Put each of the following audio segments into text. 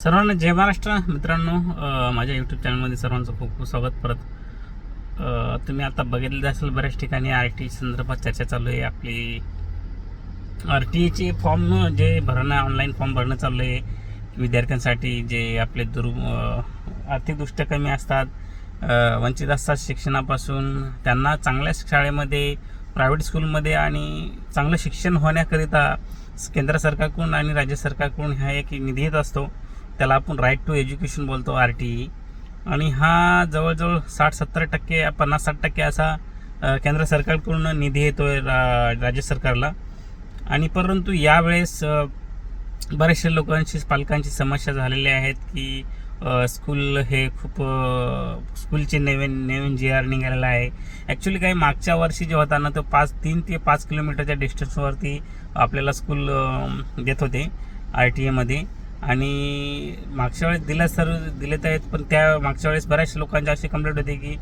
सर्वांना जय महाराष्ट्र मित्रांनो. माझ्या यूट्यूब चॅनलमध्ये सर्वांचं खूप खूप स्वागत. परत तुम्ही आता बघितलं असेल बऱ्याच ठिकाणी आर टी संदर्भात चर्चा चालू आहे. आपली आर टी चे फॉर्म जे भरणं ऑनलाईन फॉर्म भरणं चालू आहे विद्यार्थ्यांसाठी जे आपले आर्थिकदृष्ट्या कमी असतात, वंचित असतात शिक्षणापासून, त्यांना चांगल्या शाळेमध्ये प्रायव्हेट स्कूलमध्ये आणि चांगलं शिक्षण होण्याकरिता केंद्र सरकारकडून आणि राज्य सरकारकडून हा एक निधी येत असतो. त्याला आपण राईट टू एज्युकेशन बोलतो, आर टी ई. आणि हा जवळजवळ 60-70% 50-60% असा केंद्र सरकारकडून निधी येतो आहे राज्य सरकारला. आणि परंतु यावेळेस बऱ्याचशा लोकांची पालकांची समस्या झालेली आहेत की स्कूल हे खूप स्कूलचे नवीन जी आर निघालेला आहे. ॲक्च्युली काही मागच्या वर्षी जे होता ना तो 3 ते 5 किलोमीटरच्या डिस्टन्सवरती आपल्याला स्कूल देत होते आर टी एमध्ये. आणि मागच्या वेळेस दिलेत आहेत, पण त्या मागच्या वेळेस बऱ्याचशा लोकांची अशी कंप्लेंट होती की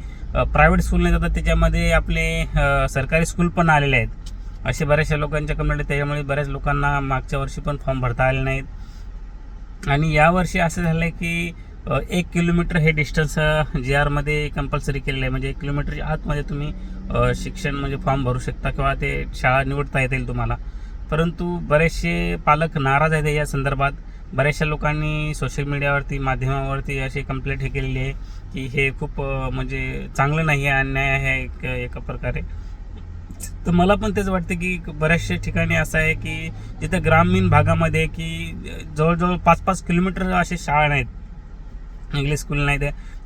प्रायव्हेट स्कूल नाही जातात, त्याच्यामध्ये आपले सरकारी स्कूल पण आलेले आहेत. असे बऱ्याचशा लोकांच्या कंप्लेंट आहेत. त्याच्यामुळे बऱ्याच लोकांना मागच्या वर्षी पण फॉर्म भरता आले नाहीत. आणि यावर्षी असं झालं आहे की 1 किलोमीटर हे डिस्टन्स जी आरमध्ये कंपल्सरी केलेलं आहे. म्हणजे 1 किलोमीटरच्या आतमध्ये तुम्ही शिक्षण म्हणजे फॉर्म भरू शकता किंवा ते शाळा निवडता येतील तुम्हाला. परंतु बरेचसे पालक नाराज आहेत या संदर्भात. बऱ्याचशा लोकांनी सोशल मीडियावरती माध्यमावरती अशी कंप्लेंट हे केलेली आहे की हे खूप म्हणजे चांगलं नाही आहे, अन्याय आहे एका प्रकारे. तर मला पण तेच वाटते की बऱ्याचशा ठिकाणी असं आहे की जिथं ग्रामीण भागामध्ये की जवळजवळ 5-5 किलोमीटर असे शाळा नाहीत, इंग्लिश स्कूल नाही,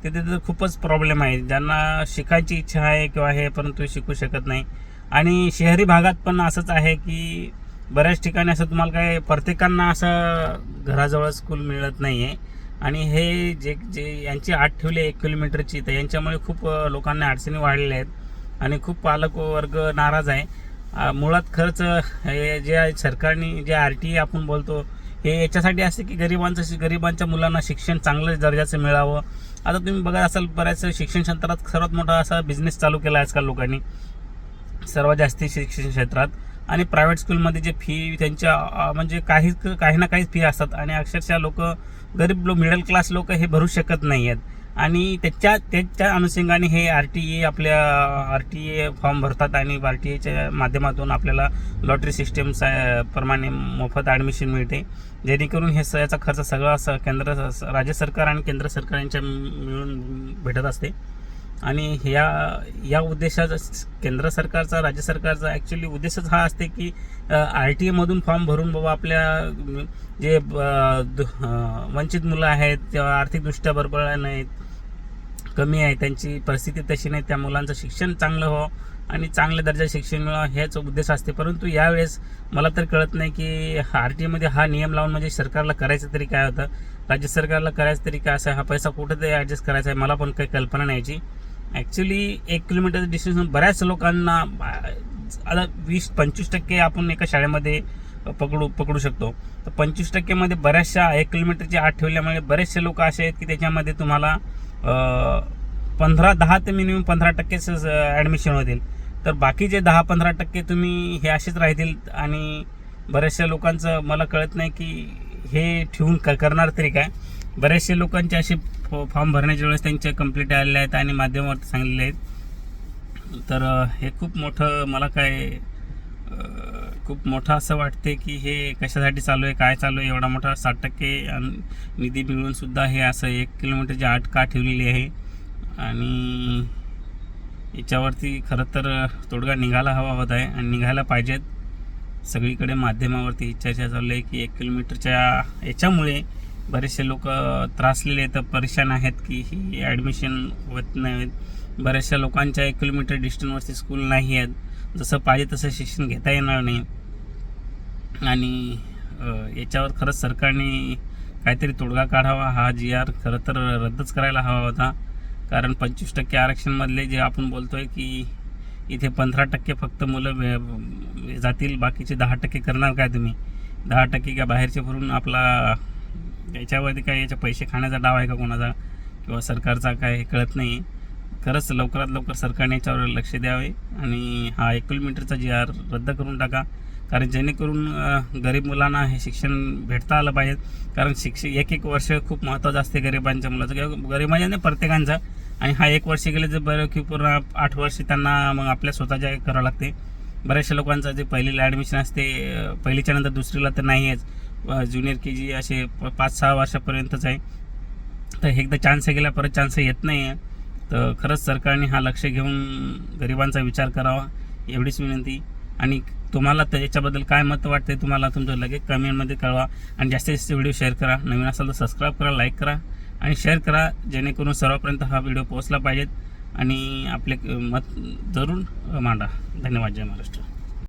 तिथे तर खूपच प्रॉब्लेम आहे. ज्यांना शिकायची इच्छा आहे किंवा हे परंतु शिकू शकत नाही. आणि शहरी भागात पण असंच आहे की बऱ्याच ठिकाणी असं तुम्हाला काय प्रत्येकांना असं घराजवळ स्कूल मिळत नाही आहे. आणि हे जे यांची आठ ठेवली 1 किलोमीटरची, तर यांच्यामुळे खूप लोकांना अडचणी वाढलेल्या आहेत आणि खूप पालक वर्ग नाराज आहे. मुळात खर्च हे जे सरकारने जे आर टी आपण बोलतो हे याच्यासाठी असते की गरिबांच्या मुलांना शिक्षण चांगलं दर्जाचं मिळावं. आता तुम्ही बघत असाल बऱ्याच शिक्षण क्षेत्रात सर्वात मोठा असा बिझनेस चालू केला आहे आजकाल लोकांनी सर्वात जास्ती शिक्षण क्षेत्रात. आणि प्रायव्हेट स्कूलमध्ये जे फी त्यांच्या म्हणजे काही ना काही फी असतात आणि अक्षरशः गरीब मिडल क्लास लोक हे भरू शकत नाही आहेत. आणि त्याच्या अनुषंगाने हे आर टी ए फॉर्म भरतात आणि आर टी एच्या माध्यमातून आपल्याला लॉटरी सिस्टीम प्रमाणे मोफत ॲडमिशन मिळते, जेणेकरून याचा खर्च सगळा राज्य सरकार आणि केंद्र सरकार यांच्या मिळून भेटत असते. आणि या उद्देशाचा केंद्र सरकारचा राज्य सरकारचा ॲक्च्युली उद्देशच हा असते की आर टी एमधून फॉर्म भरून बाबा आपल्या जे वंचित मुलं आहेत किंवा आर्थिकदृष्ट्या बरोबर नाहीत, कमी आहे, त्यांची परिस्थिती तशी नाही, त्या मुलांचं शिक्षण चांगलं व्हावं आणि चांगल्या दर्जाचं शिक्षण मिळावं हेच उद्देश असते. परंतु यावेळेस मला तर कळत नाही की आर टी एमध्ये हा नियम लावून म्हणजे सरकारला करायचं तरी काय होतं, राज्य सरकारला करायचं तरी काय, असं हा पैसा कुठं तरी ॲडजस्ट करायचा आहे, मला पण काही कल्पना नाही याची. ॲक्च्युली 1 किलोमीटर डिस्टन्स बऱ्याच लोकांना आता 20-25% आपण एका शाळेमध्ये पकडू शकतो. तर 25% मध्ये बऱ्याचशा 1 किलोमीटरची आत ठेवल्यामुळे बरेचसे लोक असे आहेत की त्याच्यामध्ये तुम्हाला 10 ते मिनिमम 15%च ॲडमिशन होतील. तर बाकीचे 10-15% तुम्ही हे असेच राहतील. आणि बऱ्याचशा लोकांचं मला कळत नाही की हे ठेवून करणार तरी काय. बरेचसे लोकांचे असे फॉर्म भरण्याच्या वेळेस त्यांचे कंप्लीट आलेले आहेत आणि माध्यमावरती सांगलेले आहेत. तर हे खूप मोठं मला खूप मोठं असं वाटते की हे कशासाठी चालू आहे, काय चालू आहे. एवढा मोठा 60% निधी मिळूनसुद्धा हे असं 1 किलोमीटरची आट का ठेवलेली आहे. आणि याच्यावरती खरं तर तोडगा निघायला हवा होत आहे आणि निघायला पाहिजेत. सगळीकडे माध्यमावरती चर्चा चालू आहे की 1 किलोमीटरच्या याच्यामुळे बरेचसे लोक त्रासलेले आहेत, परेशान आहेत की ही ॲडमिशन होत नाहीत. बऱ्याचशा लोकांच्या 1 किलोमीटर डिस्टन्सवरती स्कूल नाही आहेत, जसं पाहिजे तसं शिक्षण घेता येणार नाही. आणि याच्यावर खरंच सरकारने काहीतरी तोडगा काढावा. हा जी आर खरं तर रद्दच करायला हवा होता. कारण 25% आरक्षणमधले जे आपण बोलतो आहे की इथे 15% फक्त मुलं जातील, बाकीचे 10% करणार काय तुम्ही? 10% का बाहेरचे भरून आपला याच्यावरती काय याचे पैसे खाण्याचा डाव आहे का कोणाचा किंवा सरकारचा काय हे कळत नाही. खरंच लवकरात लवकर सरकारने याच्यावर लक्ष द्यावे आणि हा 1 किलोमीटरचा जी आर रद्द करून टाका. कारण जेणेकरून गरीब मुलांना हे शिक्षण भेटता आलं पाहिजे. कारण एक वर्ष खूप महत्त्वाचं असते गरिबांच्या मुलाचं किंवा गरिबांच्या नाही प्रत्येकांचा. आणि हा 1 वर्ष गेले तर बरं की पूर्ण 8 वर्ष त्यांना मग आपल्या स्वतःच्या करावं लागते. बऱ्याचशा लोकांचं जे पहिलीला ॲडमिशन असते पहिलीच्या नंतर दुसरीला तर नाही आहेच, ज्युनियर KG असे 5-6 वर्षापर्यंतच आहे. तर एकदा चान्स गेला परत चान्स येत नाही आहे. तर खरंच सरकारने हा लक्ष घेऊन गरिबांचा विचार करावा एवढीच विनंती. आणि तुम्हाला त्याच्याबद्दल काय मत वाटते तुम्हाला तुमचं लगेच कमेंटमध्ये कळवा. आणि जास्तीत जास्त व्हिडिओ शेअर करा. नवीन असाल तर सबस्क्राईब करा, लाईक करा आणि शेअर करा, जेणेकरून सर्वांपर्यंत हा व्हिडिओ पोहोचला पाहिजेत. आणि आपले मत जरूर मांडा. धन्यवाद. जय महाराष्ट्र.